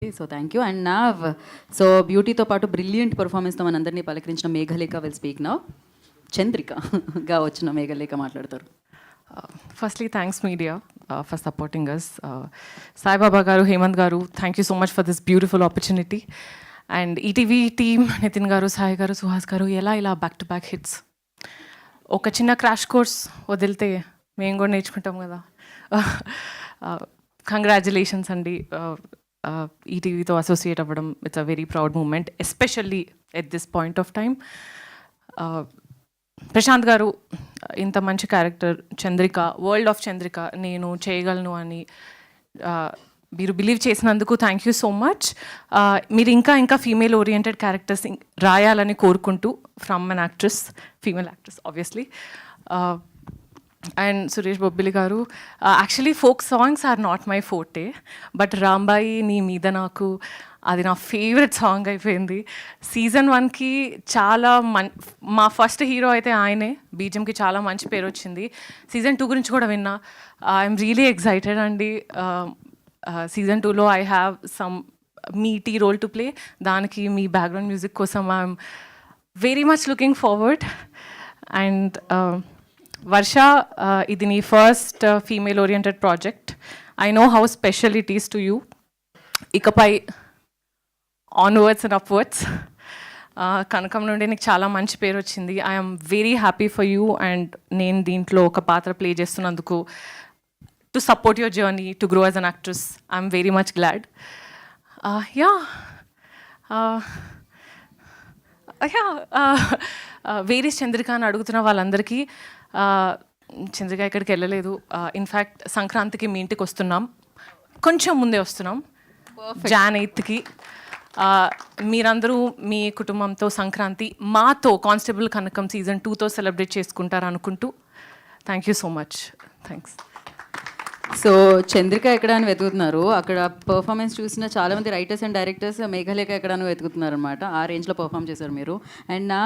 So thank you. And నా so బ్యూటీతో పాటు brilliant పర్ఫార్మెన్స్తో మనందరినీ పలకరించిన మేఘలేఖ విల్ స్పీక్ నౌ. చంద్రికగా వచ్చిన మేఘలేఖ మాట్లాడతారు. Firstly, thanks media for supporting us. Sai Baba garu, Hemant garu, thank you so much for this beautiful opportunity. And ETV team, Nitin garu, Sai garu, Suhas garu, ila back-to-back hits. ఒక చిన్న crash course వదిలితే మేము కూడా నేర్చుకుంటాం కదా. Congratulations అండి, ఈటీవీతో associate అవ్వడం. It's a very proud moment, especially at this point of time. Prashanth garu ఇంత మంచి character Chandrika, world of Chandrika నేను చేయగలను అని మీరు బిలీవ్ చేసినందుకు థ్యాంక్ యూ సో మచ్. మీరు ఇంకా ఫీమేల్ ఓరియంటెడ్ క్యారెక్టర్స్ రాయాలని కోరుకుంటూ, from an actress, female actress obviously. And Suresh Bobbili గారు, actually folk songs are not my forte, but Rambai నీ మీద నాకు అది నా ఫేవరెట్ సాంగ్ అయిపోయింది. సీజన్ 1కి చాలా మా ఫస్ట్ హీరో అయితే ఆయనే, బీజంకి చాలా మంచి పేరు వచ్చింది. సీజన్ 2 గురించి కూడా విన్నా. ఐఎమ్ రియలీ ఎక్సైటెడ్ అండి. సీజన్ 2లో I have some meaty role to play. దానికి మీ బ్యాక్గ్రౌండ్ మ్యూజిక్ కోసం I'm very much looking forward. And Varsha, ఇది నీ first female oriented project. I know how special it is to you. ఇకపై onwards and upwards. Kanakam నుండి నీకు చాలా మంచి పేరు వచ్చింది. I'm very happy for you. And నేను దీంట్లో ఒక పాత్ర ప్లే చేస్తున్నందుకు, to support your journey to grow as an actress, I'm very much glad. వేరే చంద్రిక అని అడుగుతున్న వాళ్ళందరికీ, చంద్రిక ఇక్కడికి వెళ్ళలేదు. ఇన్ఫ్యాక్ట్ సంక్రాంతికి మీ ఇంటికి వస్తున్నాం, కొంచెం ముందే వస్తున్నాం, Jan 8కి. మీరందరూ మీ కుటుంబంతో సంక్రాంతి మాతో కానిస్టేబుల్ కనకం సీజన్ 2తో సెలబ్రేట్ చేసుకుంటారు అనుకుంటూ, thank you so much. Thanks. So Chandrika ఎక్కడ అని వెతుకుతున్నారు, అక్కడ పర్ఫార్మెన్స్ చూసిన చాలామంది రైటర్స్ అండ్ డైరెక్టర్స్ మేఘలేఖ ఎక్కడ అని వెతుకుతున్నారు అనమాట. ఆ రేంజ్లో పర్ఫామ్ చేశారు మీరు. అండ్ నా